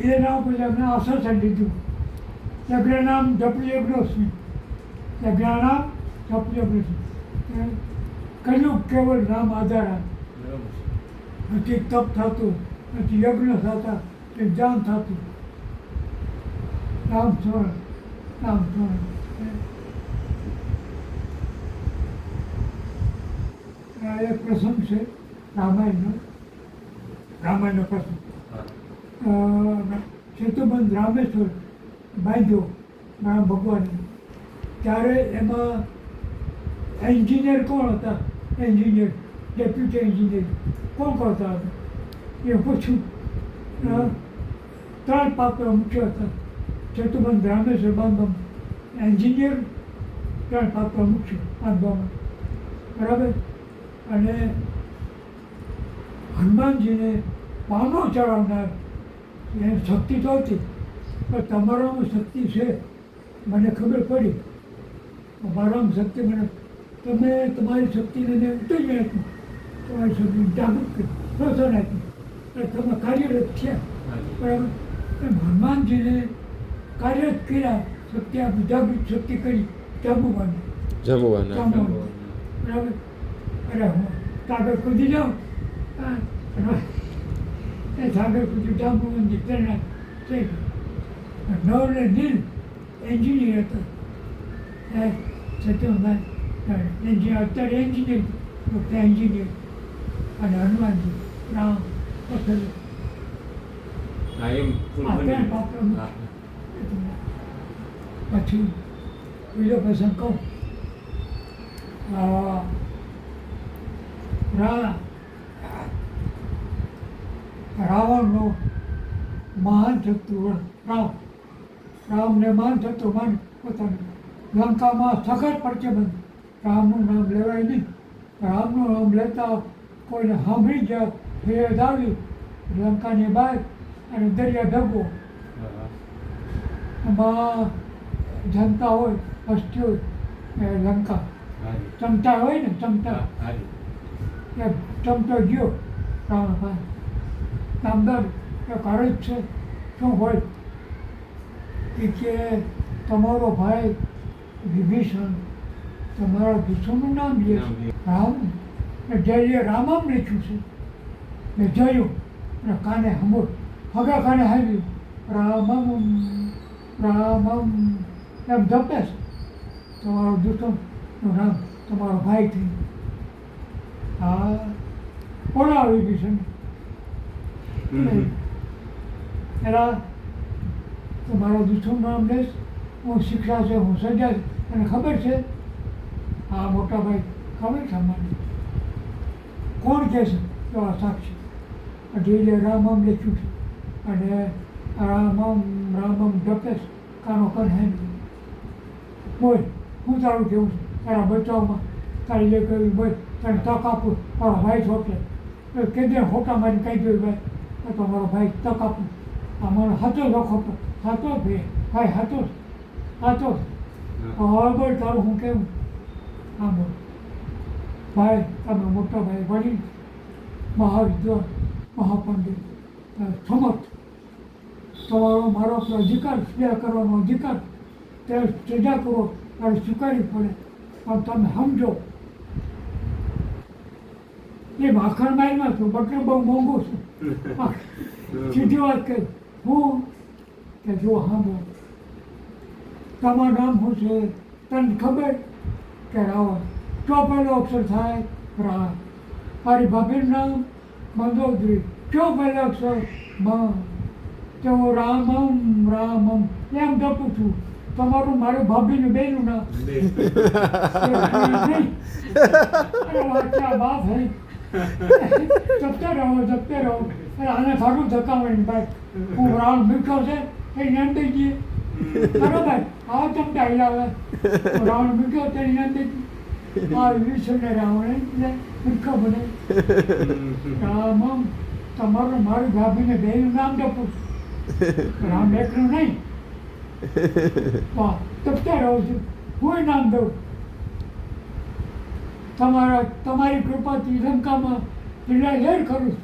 એના પછી અમને આશ્વાસન લીધું યજ્ઞનામ જપયજ્ઞોસ્મિ યજ્ઞાનામ જપયજ્ઞોસ્મિ કયું કેવળ નામ આધાર નથી તપ થતું નથી યજ્ઞ થતા કે જ્ઞાન થતું નામ સ્મરણ નામ સ્મરણ એક પ્રસંગ છે રામાયણનો પ્રસંગ સેતુબંધ રામેશ્વર બાંધ્યો રામ ભગવાન ત્યારે એમાં એન્જિનિયર કોણ હતા એન્જિનિયર ડેપ્યુટી એન્જિનિયર કોણ કરતા હતા એ પૂછ્યું ત્રણ પાત્ર મુખ્ય હતા સેતુબંધ રામેશ્વર બાંધવામાં એન્જિનિયર ત્રણ પાત્ર મુખ્ય બાંધવામાં બરાબર અને હનુમાનજીને પાનો ચડાવનાર એની શક્તિ તો હતી પણ તમારામાં શક્તિ છે મને ખબર પડી મારામાં શક્તિ મને તમે તમારી શક્તિને મેં ઉતરી નાખ્યું તમારી શક્તિ જાગૃત કરી પ્રોત્સાહન આપ્યું એટલે તમે કાર્યરત થયા બરાબર એમ હનુમાનજીને કાર્યરત કર્યા શક્તિ આપી જાગૃત શક્તિ કરી જાંબુવાને બરાબર અરે હું કાગળ કૂદી જાઉં એ સાગર કૂદી જાંબુવાનની પ્રેરણા થઈ નવને નીલ એન્જિનિયર હતા સત્યભાઈ એન્જિનિયર અત્યારે એન્જિનિયર ડૉક્ટર એન્જિનિયર અને હનુમાનજી રામ પટેલ પછી બીજો પ્રસંગ કહું રાવણનો મહાન શત્રુ રામને મહાન શત્રુ માન પોતાનું લંકામાં સખત પ્રતિબંધ રામનું નામ લેવાય નહીં રામનું નામ લેતા કોઈને સાંભળી જાય ફરિયાદ આવી લંકાની બહાર અને દરિયા ભેગો એમાં જનતા હોય વસ્તી હોય લંકા ચમચા હોય ને ચમચા એ ચમચો ગયો રાવણભાઈ નામદાર એ કરે જ છે શું હોય કે તમારો ભાઈ વિભીષણ તમારા દુશ્મનનું નામ લે છે રામ ને જઈએ રામમ લખ્યું છે મેં જોયું અને કાને સાંભળ હગા કાને હાલ્યું રામમ રામમ એમ જપે છે તમારો દુશ્મનનું નામ તમારો ભાઈ થઈ હા કોના વિભીષણ એલા તમારો દુશ્મન નામ લઈશ હું શિક્ષા છે હું સજા છે અને ખબર છે હા મોટા ભાઈ ખબર છે મને કોણ કહે છે તો આ સાક્ષી એટલે રામમ લખ્યું છે અને રામમ જપેશ કાનો કર હે બોલ હું તારું કેવું છું તારા બચાવમાં તારી જે કહ્યું બોલ તને તક આપું મારો ભાઈ છોકે કેદે હોટા મારી કઈ ગયું ભાઈ તો મારો ભાઈ તક આપું અમારો હાથો લખો હાથો ભાઈ હાથો બોલ તારું હું કેવું હા બોલ ભાઈ તમે મોટા ભાઈ વડીલ મહાવિદ્વાન મહાપંડિત સમર્થ તમારો મારો અધિકાર સ્નેહ કરવાનો અધિકાર ત્યારે સજા કરો ત્યારે સ્વીકારવી પડે પણ તમે સમજો એ માખણ મારીમાં છું બટલું બહુ મોંઘું છું સીધી વાત કરી હું કે જો સાંભળો તમારું નામ શું છે તને ખબર કે રાવણ ચો પહેલો અક્ષર થાય રા મારી ભાભીનું નામ મંદોદરી ચો પહેલો અક્ષર તો રામમ એમ જપું છું તમારું મારું ભાભીનું બેનું નામ બાપ હે જપતે રહો આને થારું ધકાવવાની ભાઈ હું રામ મીઠો છે એ નામ દઈ દઈએ બરોબર આવો ચમતા હિલાવે રાવણ મીઠો તેની નામ દઈ આ વિષ્ણુ રાવણ મીઠો બને રામમ તમારું મારું ભાભીને બેનું નામ જપું રામ એકનું નહીં તપતા રહું છું હું નામ દઉં તમારી કૃપાથી લંકામાં જિલ્લા લેર કરું છું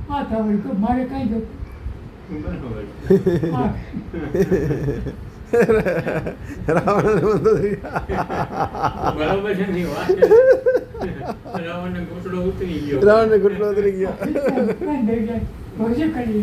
આ તમારી મારે કાંઈ જતું હા રાવણ બંધો થઈ બરાબર છે નહીં વાત રાવણને ઘૂંટડો ઉતરી ગયો રાવણને ઘૂંટણો ઉતરી ગયો રોજે કરી